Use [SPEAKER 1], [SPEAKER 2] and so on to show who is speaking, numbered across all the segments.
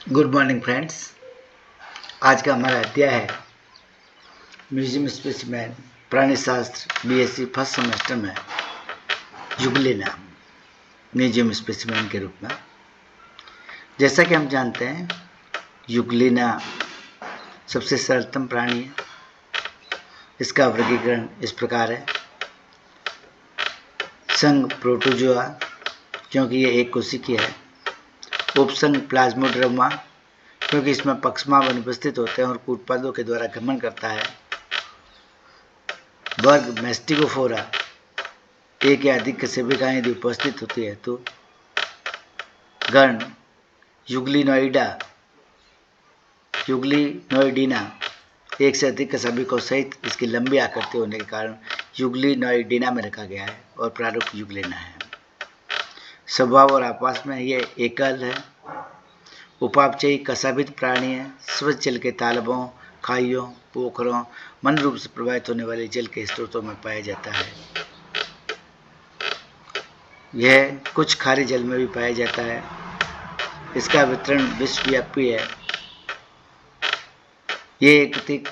[SPEAKER 1] Good morning friends. आज का हमारा अध्याय है म्यूजियम स्पेसिमेन प्राणी शास्त्र बीएससी फर्स्ट सेमेस्टर में युगलेना म्यूजियम स्पेसिमेन के रूप में। जैसा कि हम जानते हैं युगलेना सबसे सरलतम प्राणी है। इसका वर्गीकरण इस प्रकार है: संघ प्रोटोजोआ क्योंकि ये एक कोशिकीय है, उपसंघ प्लाज्मोड्रामा क्योंकि इसमें पक्षमाभ अनुपस्थित होते हैं और कूटपादों के द्वारा गमन करता है, वर्ग मैस्टिकोफोरा एक या अधिक सेविकाएं यदि उपस्थित होती है तो, गण युग्लिनोइडीना एक से अधिक सभिकों सहित इसकी लंबी आकृति होने के कारण युग्लिनोइडीना में रखा गया है और प्रारूप युगलेना है। स्वभाव और आवास में ये एकल है, उपापचयी कशाभित प्राणी है, स्वच्छ जल के तालाबों, खाइयों, पोखरों, मन रूप से प्रवाहित होने वाले जल के स्रोतों में पाया जाता है। यह कुछ खारे जल में भी पाया जाता है। इसका वितरण विश्वव्यापी है। ये एक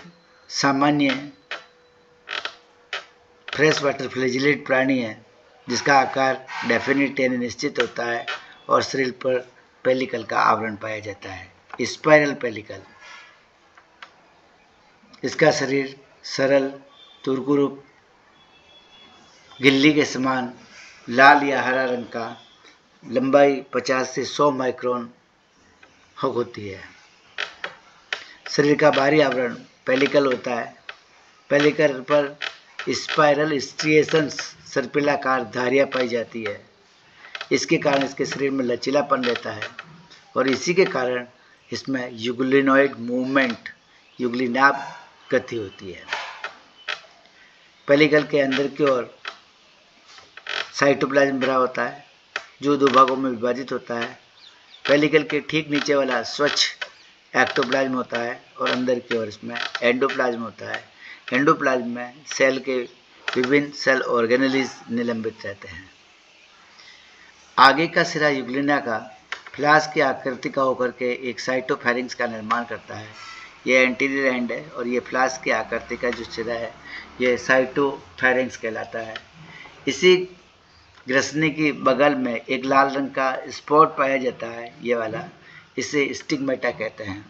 [SPEAKER 1] सामान्य फ्रेश वाटर फ्लैजिलेट प्राणी है जिसका आकार डेफिनिट यानी निश्चित होता है और शरीर पर पेलिकल का आवरण पाया जाता है, स्पाइरल पेलिकल। इसका शरीर सरल तुरकुरूप गिल्ली के समान लाल या हरा रंग का, लंबाई 50 से 100 माइक्रोन होती है। शरीर का बाहरी आवरण पेलिकल होता है। पेलिकल पर स्पाइरल स्ट्रिएशंस सर्पिलाकार धारियां पाई जाती है। इसके कारण इसके शरीर में लचीलापन रहता है और इसी के कारण इसमें युग्लिनोइड मूवमेंट युग्लिनाभ गति होती है। पेलिकल के अंदर की ओर साइटोप्लाज्म भरा होता है जो दो भागों में विभाजित होता है। पेलिकल के ठीक नीचे वाला स्वच्छ एक्टोप्लाज्म होता है और अंदर की ओर इसमें एंडोप्लाज्म होता है। एंडोप्लाज्म में सेल के विभिन्न सेल ऑर्गेनेलिज निलंबित रहते हैं। आगे का सिरा युग्लिना का फ्लास्क की आकृति का होकर के एक साइटोफेरिंक्स का निर्माण करता है। यह एंटीरियर एंड है और यह फ्लास्क की आकृति का जो सिरा है यह साइटोफेरिंक्स कहलाता है। इसी ग्रसनी की बगल में एक लाल रंग का स्पॉट पाया जाता है, ये वाला, इसे स्टिग्मेटा कहते हैं।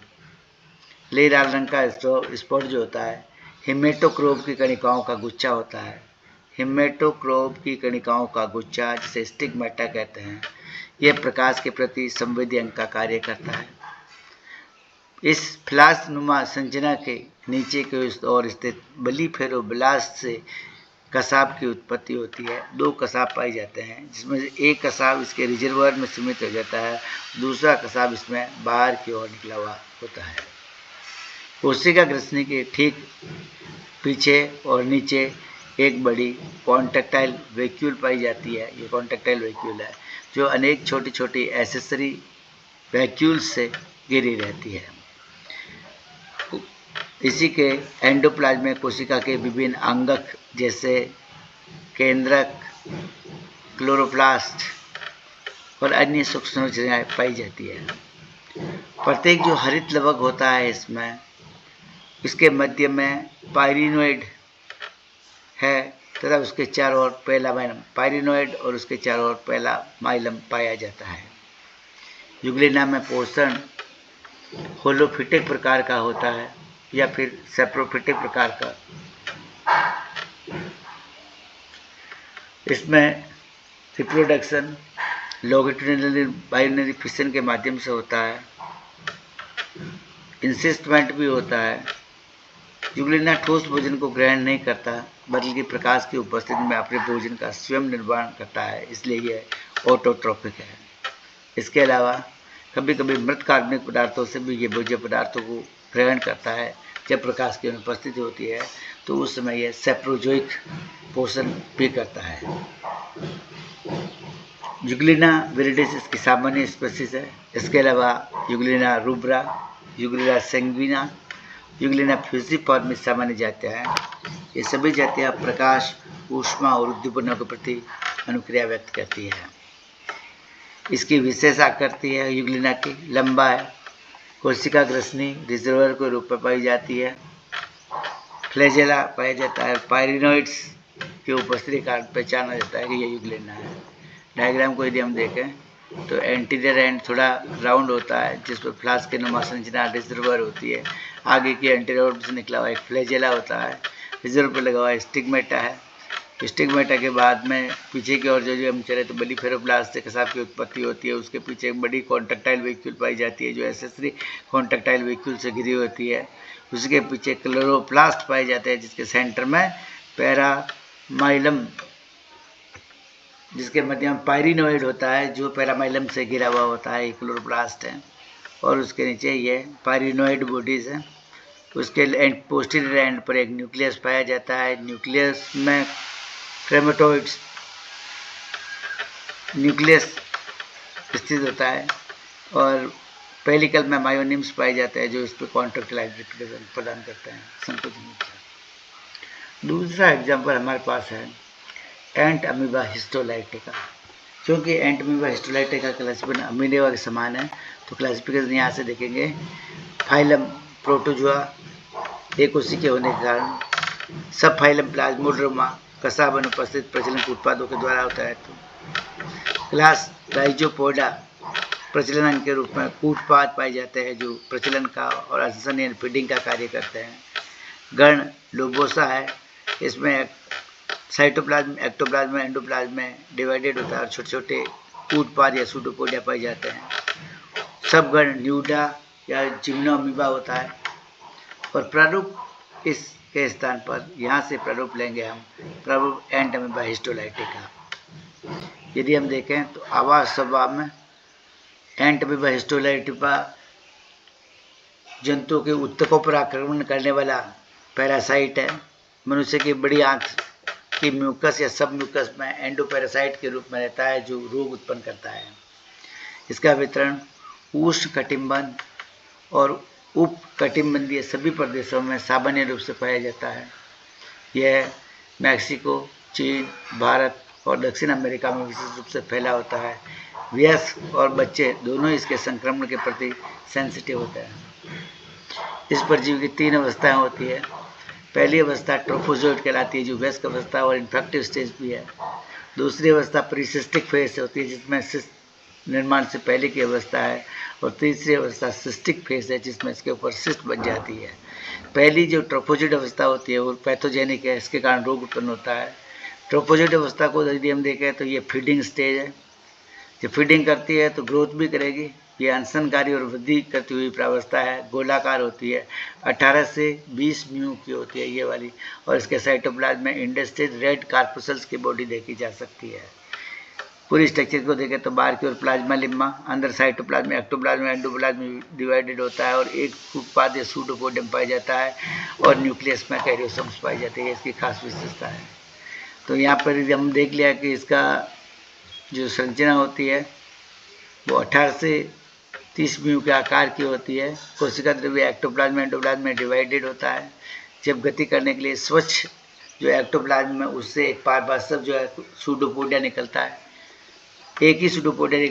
[SPEAKER 1] ले लाल रंग का स्पॉट जो होता है हेमेटोक्रोब की कणिकाओं का गुच्छा होता है। हेमेटोक्रोब की कणिकाओं का गुच्छा जिसे स्टिग्मेटा कहते हैं, यह प्रकाश के प्रति संवेदी अंग का कार्य करता है। इस फ्लास्क नुमा संरचना के नीचे की ओर स्थित बलिफेरोब्लास्ट से कसाब की उत्पत्ति होती है। दो कसाब पाए जाते हैं जिसमें से एक कसाब इसके रिजर्वायर में सीमित हो जाता है, दूसरा कसाब इसमें बाहर की ओर निकला हुआ होता है। कोशिका ग्रसनी के ठीक पीछे और नीचे एक बड़ी कॉन्ट्रैक्टाइल वैक्यूल पाई जाती है। ये कॉन्ट्रैक्टाइल वैक्यूल है जो अनेक छोटी छोटी एसेसरी वैक्यूल्स से घिरी रहती है। इसी के एंडोप्लाज्म में कोशिका के विभिन्न अंगक जैसे केंद्रक, क्लोरोप्लास्ट और अन्य सूक्ष्म संरचनाएं पाई जाती है। प्रत्येक जो हरित लवक होता है इसमें, इसके मध्य में पायरिनोइड है तथा उसके चारों ओर पहला माइलम, पायरिनोइड और उसके चारों ओर पहला माइलम पाया जाता है। युग्लिना में पोषण होलोफिटिक प्रकार का होता है या फिर सेप्रोफिटिक प्रकार का। इसमें रिप्रोडक्शन लॉन्गिट्यूडिनल बाइनरी फिशन के माध्यम से होता है। इंसिस्टमेंट भी होता है। युग्लिना ठोस भोजन को ग्रहण नहीं करता बल्कि प्रकाश की उपस्थिति में अपने भोजन का स्वयं निर्माण करता है, इसलिए यह ऑटोट्रोपिक है। इसके अलावा कभी कभी मृत कार्बनिक पदार्थों से भी ये भोज्य पदार्थों को ग्रहण करता है। जब प्रकाश की अनुपस्थिति होती है तो उस समय यह सेप्रोजोइक पोषण भी करता है। युग्लिना विरिडिस इसकी सामान्य स्पीशीज है। इसके अलावा युग्लिना रूब्रा, युग्लिना सेंग्विना, युग्लिना फ्यूसिफॉर्मिस सामान्य जातियाँ हैं। ये सभी जातियाँ प्रकाश, ऊष्मा और उद्दीपनों के प्रति अनुक्रिया व्यक्त करती है। इसकी विशेष आकृति है युग्लिना की लंबा है, कोशिका ग्रसनी रिजर्वर के रूप में पाई जाती है। फ्लैजेला पाया जाता है। पायरिनोइड्स की उपस्थिति का पहचाना जाता है कि ये यूग्लिना है। डायग्राम को यदि हम देखें तो एंटीरियर एंड थोड़ा राउंड होता है जिसमें फ्लास्क के नुमा संरचना रिजर्वर होती है। आगे की एंटीरियर से निकला हुआ एक फ्लैजेला होता है। रिजर्व पर लगा हुआ स्टिग्मेटा है। स्टिग्मेटा के बाद में पीछे की ओर जो हम चले तो बड़ी फेरोप्लास्ट से कसाब की उत्पत्ति होती है। उसके पीछे एक बड़ी कॉन्ट्रेक्टाइल वेहिक्यूल पाई जाती है जो एसेसरी कॉन्ट्रेक्टाइल वेहिक्यूल से घिरी होती है। उसके पीछे क्लोरोप्लास्ट पाए जाते हैं जिसके सेंटर में पैरामाइलम, जिसके मध्य में पायरिनोइड होता है जो पैरामाइलम से घिरा हुआ होता है, क्लोरोप्लास्ट है। और उसके नीचे ये पायरिनोइड बॉडीज है। उसके एंड पोस्टीरियर एंड पर एक न्यूक्लियस पाया जाता है। न्यूक्लियस में क्रेमेटोइड्स न्यूक्लियस स्थित होता है और पेलिकल में मायोनिम्स पाए जाते हैं जो इस पर कॉन्ट्रैक्टाइल प्रदान करते हैं, संकोचन। दूसरा एग्जाम्पल हमारे पास है एंट अमीबा हिस्टोलाइटिका। क्योंकि एंट अमीबा हिस्टोलाइटिका क्लासिफिकेशन अमीबा के समान है तो क्लासिफिकेशन यहाँ से देखेंगे। फाइलम प्रोटोजुआ एक उसी के होने के कारण, सब फाइलम प्लाज्मोड्रोमा कसाब अनुपस्थित प्रजनन उत्पादों के द्वारा होता है। तो क्लास राइजोपोडा प्रचलन अंग के रूप में कूटपाद पाए जाते हैं जो प्रचलन का और अंशन यानी फीडिंग का कार्य करते हैं। गण लोबोसा है। इसमें साइटोप्लाज्म, एक्टोप्लाज्म, एंडोप्लाज्म में डिवाइडेड होता है और छोटे छोटे कूटपाद या सूडोपोडिया पाए जाते हैं। सब गण न्यूडा या जिम्नोअमीबा होता है। और प्रारूप इसके स्थान पर यहाँ से प्रारूप लेंगे हम, प्रारूप एंट अमीबा हिस्टोलाइटिका। यदि हम देखें तो आवास स्वभाव में एंट अमीबा हिस्टोलाइटिका जंतुओं के उत्तकों पर आक्रमण करने वाला पैरासाइट है। मनुष्य की बड़ी आंत की म्यूकस या सब म्यूकस में एंडोपैरासाइट के रूप में रहता है जो रोग उत्पन्न करता है। इसका वितरण उष्ण कटिबंध और उप कटिबंधीय सभी प्रदेशों में सामान्य रूप से पाया जाता है। यह मैक्सिको, चीन, भारत और दक्षिण अमेरिका में विशेष रूप से फैला होता है। वयस्क और बच्चे दोनों इसके संक्रमण के प्रति सेंसिटिव होते हैं। इस परजीवी की 3 अवस्थाएं होती है। पहली अवस्था ट्रोफोजोइड कहलाती है जो वयस्क अवस्था और इन्फेक्टिव स्टेज भी है। दूसरी अवस्था प्रीसिस्टिक फेज होती है जिसमें सिस्ट निर्माण से पहले की अवस्था है। और तीसरी अवस्था सिस्टिक फेज है जिसमें इसके ऊपर सिस्ट बन जाती है। पहली जो ट्रोफोजोइड अवस्था होती है वो पैथोजेनिक है, इसके कारण रोग उत्पन्न होता है। ट्रोफोजोइड अवस्था को यदि हम देखें तो ये फीडिंग स्टेज है। जब फीडिंग करती है तो ग्रोथ भी करेगी। ये अनशनकारी और वृद्धि करती हुई प्रावस्था है, गोलाकार होती है, 18 से 20 म्यू की होती है ये वाली। और इसके साइटोप्लाज्म में इंडस्ट्रीज रेड कार्पुसल्स की बॉडी देखी जा सकती है। पूरी स्ट्रक्चर को देखें तो बाहर की ओर प्लाज्मा लिम्मा, अंदर साइटोप्लाज्म, एक्टोप्लाज्म, एंडोप्लाज्म डिवाइडेड होता है और एक उत्पाद या सूडोपोडियम पाया जाता है और न्यूक्लियस में कैरियोसोम्स पाई जाती है। इसकी खास विशेषता है। तो यहाँ पर हम देख लिया कि इसका जो संरचना होती है वो 18 से 30 म्यू के आकार की होती है। कोशिका द्रव्य एक्टोप्लाज्म, एंडोप्लाज्म में डिवाइडेड होता है। जब गति करने के लिए स्वच्छ जो एक्टोप्लाज्म में उससे एक पारभाषक जो है सूडोपोडिया निकलता है। एक ही सूडोपोडिया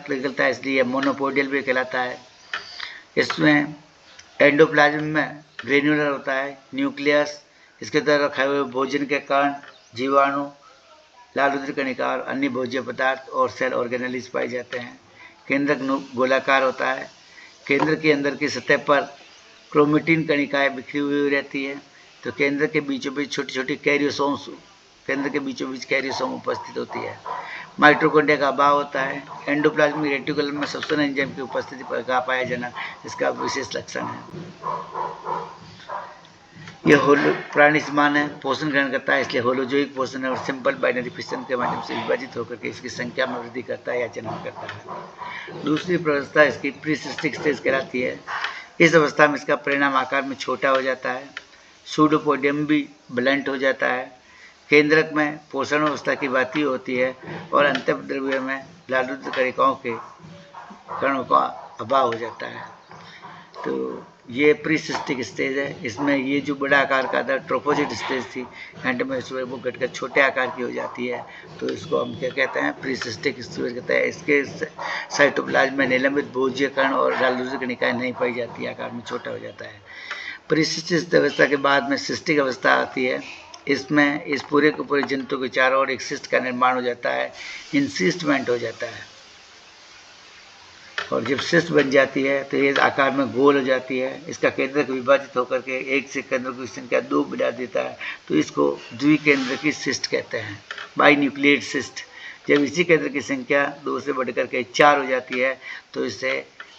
[SPEAKER 1] निकलता है इसलिए मोनोपोडियल भी कहलाता है। इसमें एंडोप्लाज्म में ग्रेन्युलर होता है न्यूक्लियस, इसके द्वारा रखाए हुए भोजन के कण, जीवाणु, लालुद्र कणिका और अन्य भोज्य पदार्थ और सेल ऑर्गेनेलिस पाए जाते हैं। केंद्रक गोलाकार होता है। केंद्र के अंदर की सतह पर क्रोमेटिन कणिकाएं बिखरी हुई रहती है। तो केंद्र के बीचों बीच छोटी छोटी कैरियोसोम्स, केंद्र के बीचों बीच कैरियोसोम उपस्थित होती है। माइटोकॉन्ड्रिया का अभाव होता है। एंडोप्लाज्मिक रेटिकुलम में सब्सोन एंजाइम की उपस्थिति का पाया जाना इसका विशेष लक्षण है। यह होलो प्राणी समान है, पोषण ग्रहण करता है इसलिए होलोजोइक पोषण है और सिंपल बाइनरी फिशन के माध्यम से विभाजित होकर के इसकी संख्या में वृद्धि करता है या जन्म करता है। दूसरी अवस्था इसकी प्रीसिस्टिक स्टेज कहलाती है। इस अवस्था में इसका परिणाम आकार में छोटा हो जाता है। सूडोपोडियम भी ब्लंट हो जाता है। केंद्रक में पोषण अवस्था की बाती होती है और अंतःद्रव्य में लालुद्र कणिकाओं के कणों का अभाव हो जाता है। तो ये प्रीसिस्टिक स्टेज है। इसमें ये जो बड़ा आकार का था ट्रोफोजिट स्टेज थी, एंड में वो घटकर छोटे आकार की हो जाती है, तो इसको हम क्या कहते हैं, प्रीसिस्टिक स्टेज कहते हैं। इसके साइटोप्लाज्म में निलंबित भोज्य कण और जालूसी कणिकाएं नहीं पाई जाती, आकार में छोटा हो जाता है। प्रीसिस्टिक अवस्था के बाद में सिस्टिक अवस्था आती है। इसमें इस पूरे के पूरे जंतु के चारों ओर एक सिस्ट का निर्माण हो जाता है, इंसिस्टमेंट हो जाता है, और जब सिस्ट बन जाती है तो ये आकार में गोल हो जाती है। इसका केंद्रक विभाजित होकर के एक से केंद्र की संख्या 2 बना देता है, तो इसको द्विकेंद्र की सिस्ट कहते हैं, बाई न्यूक्लिएट सिस्ट। जब इसी केंद्र की संख्या 2 से बढ़कर के 4 हो जाती है तो इसे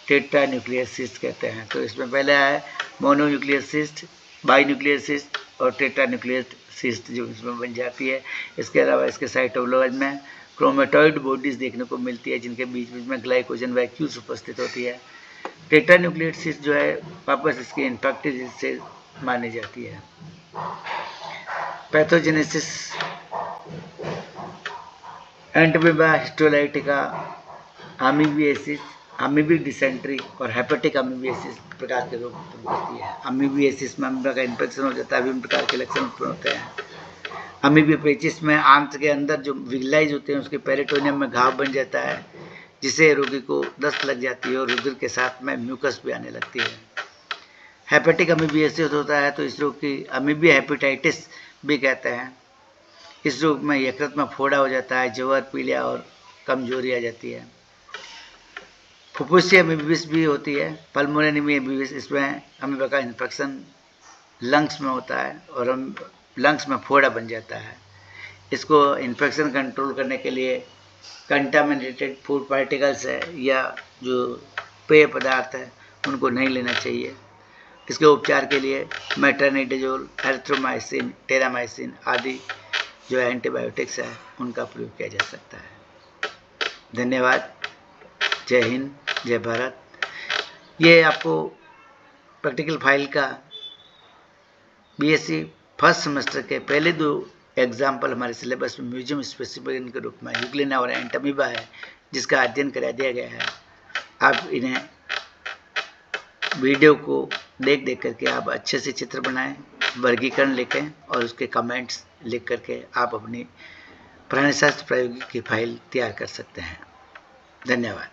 [SPEAKER 1] टेट्रा न्यूक्लियर सिस्ट कहते हैं। तो इसमें पहले है mono nuclear cyst, by nuclear cyst और टेट्रा न्यूक्लियर सिस्ट जो इसमें बन जाती है। इसके अलावा इसके साइटोप्लाज्म में क्रोमेटॉइड बॉडीज देखने को मिलती है, जिनके बीच बीच में ग्लाइकोजन वैक्यूल्स उपस्थित होती है। टेट्रा न्यूक्लियर सिस्ट जो है वापस इसकी इन्फेक्टिव से मानी जाती है। Pathogenesis Entamoeba histolytica, amoebiasis, amoebic dysentery और हेपेटिक अमीबियासिस प्रकार के रोग उत्पन्न करती है। अमीबियासिस में अमीबा का इन्फेक्शन हो जाता है, विभिन्न प्रकार के लक्षण उत्पन्न होते हैं। अमीबिया पेचिस में आंत के अंदर जो विगलाइज होते हैं उसके पेरिटोनियम में घाव बन जाता है, जिससे रोगी को दस्त लग जाती है और रुधिर के साथ में म्यूकस भी आने लगती है। हेपेटिक अमीबियासिस होता है तो इस रोग की अमीबिया हेपेटाइटिस भी कहते हैं। इस रोग में यकृत में फोड़ा हो जाता है, जवर, पीलिया और कमजोरी आ जाती है। फुफ्फुसी अमीबियासिस भी होती है, पल्मोनरी अमीबियासिस। इसमें अमीबा का इन्फेक्शन लंग्स में होता है और लंग्स में फोड़ा बन जाता है। इसको इन्फेक्शन कंट्रोल करने के लिए कंटामिनेटेड फूड पार्टिकल्स है या जो पेय पदार्थ है उनको नहीं लेना चाहिए। इसके उपचार के लिए मेट्रोनिडाजोल, एरिथ्रोमाइसिन, टेरामाइसिन आदि जो एंटीबायोटिक्स है उनका प्रयोग किया जा सकता है। धन्यवाद। जय हिंद, जय भारत। ये आपको प्रैक्टिकल फाइल का बीएससी फर्स्ट सेमेस्टर के पहले 2 एग्जाम्पल हमारे सिलेबस में म्यूजियम स्पेसिफिक के रूप में यूग्लिना और एंटीमीबा है, जिसका अध्ययन करा दिया गया है। आप इन्हें वीडियो को देख करके आप अच्छे से चित्र बनाएं, वर्गीकरण लिखें और उसके कमेंट्स लिख करके आप अपनी प्राणिशास्त्र प्रायोगिक की फाइल तैयार कर सकते हैं। धन्यवाद।